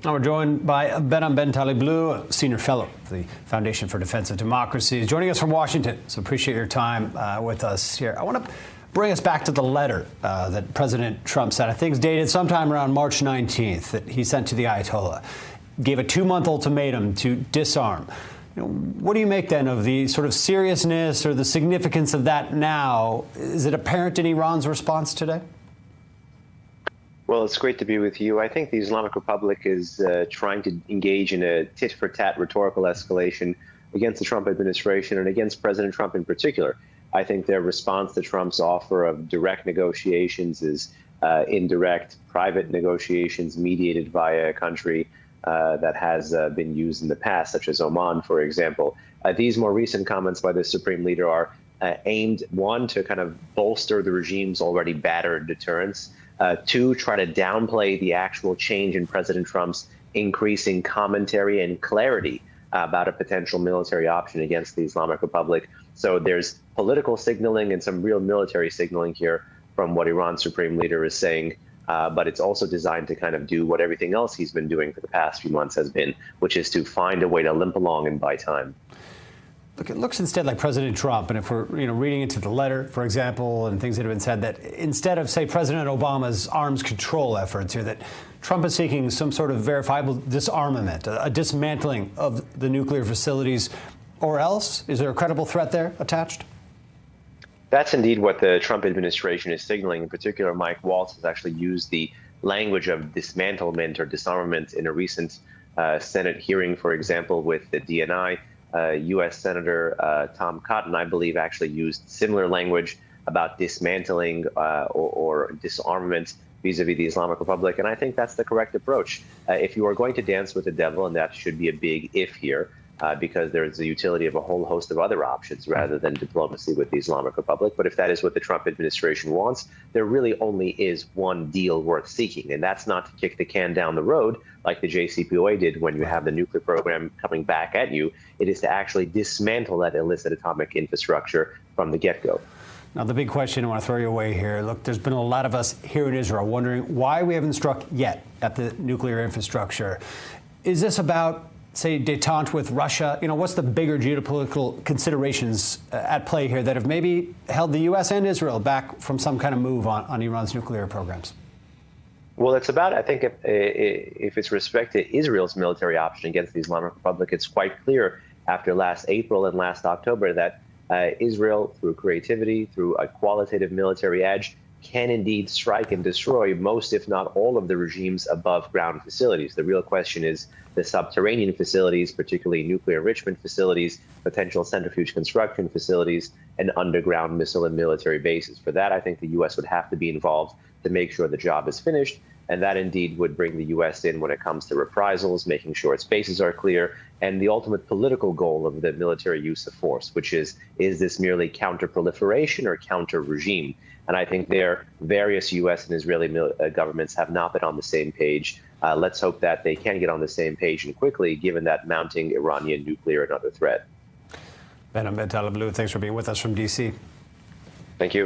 Now we're joined by Behnam Ben Taleblu, a senior fellow of the Foundation for Defense of Democracy. He's joining us from Washington, so appreciate your time with us here. I want to bring us back to the letter that President Trump sent. I think it's dated sometime around March 19th that he sent to the Ayatollah. Gave a 2-month ultimatum to disarm. What do you make then of the sort of seriousness or the significance of that now? Is it apparent in Iran's response today? Well, it's great to be with you. I think the Islamic Republic is trying to engage in a tit-for-tat rhetorical escalation against the Trump administration and against President Trump in particular. I think their response to Trump's offer of direct negotiations is indirect, private negotiations mediated via a country that has been used in the past, such as Oman, for example. These more recent comments by the Supreme Leader are aimed, one, to kind of bolster the regime's already battered deterrence, two, try to downplay the actual change in President Trump's increasing commentary and clarity about a potential military option against the Islamic Republic. So there's political signaling and some real military signaling here from what Iran's Supreme Leader is saying. But it's also designed to kind of do what everything else he's been doing for the past few months has been, which is to find a way to limp along and buy time. Look, it looks instead like President Trump, and if we're reading into the letter, for example, and things that have been said, that instead of, say, President Obama's arms control efforts here, that Trump is seeking some sort of verifiable disarmament, a dismantling of the nuclear facilities, or else? Is there a credible threat there attached? That's indeed what the Trump administration is signaling. In particular, Mike Waltz has actually used the language of dismantlement or disarmament in a recent Senate hearing, for example, with the DNI. U.S. Senator Tom Cotton, I believe, actually used similar language about dismantling or disarmament vis-a-vis the Islamic Republic. And I think that's the correct approach. If you are going to dance with the devil, and that should be a big if here, because there's the utility of a whole host of other options rather than diplomacy with the Islamic Republic. But if that is what the Trump administration wants, there really only is one deal worth seeking, and that's not to kick the can down the road like the JCPOA did when you have the nuclear program coming back at you. It is to actually dismantle that illicit atomic infrastructure from the get-go. Now, the big question I want to throw you away here. Look, there's been a lot of us here in Israel wondering why we haven't struck yet at the nuclear infrastructure. Is this about, say, détente with Russia? What's the bigger geopolitical considerations at play here that have maybe held the U.S. and Israel back from some kind of move on Iran's nuclear programs? Well, it's about, I think, if it's respect to Israel's military option against the Islamic Republic, it's quite clear after last April and last October that Israel, through creativity, through a qualitative military edge, can indeed strike and destroy most, if not all, of the regime's above-ground facilities. The real question is the subterranean facilities, particularly nuclear enrichment facilities, potential centrifuge construction facilities, and underground missile and military bases. For that, I think the U.S. would have to be involved to make sure the job is finished, and that indeed would bring the U.S. in when it comes to reprisals, making sure its bases are clear, and the ultimate political goal of the military use of force, which is this merely counter-proliferation or counter-regime? And I think there, various U.S. and Israeli governments have not been on the same page. Let's hope that they can get on the same page and quickly, given that mounting Iranian nuclear and other threat. Behnam Ben Taleblu, thanks for being with us from D.C. Thank you.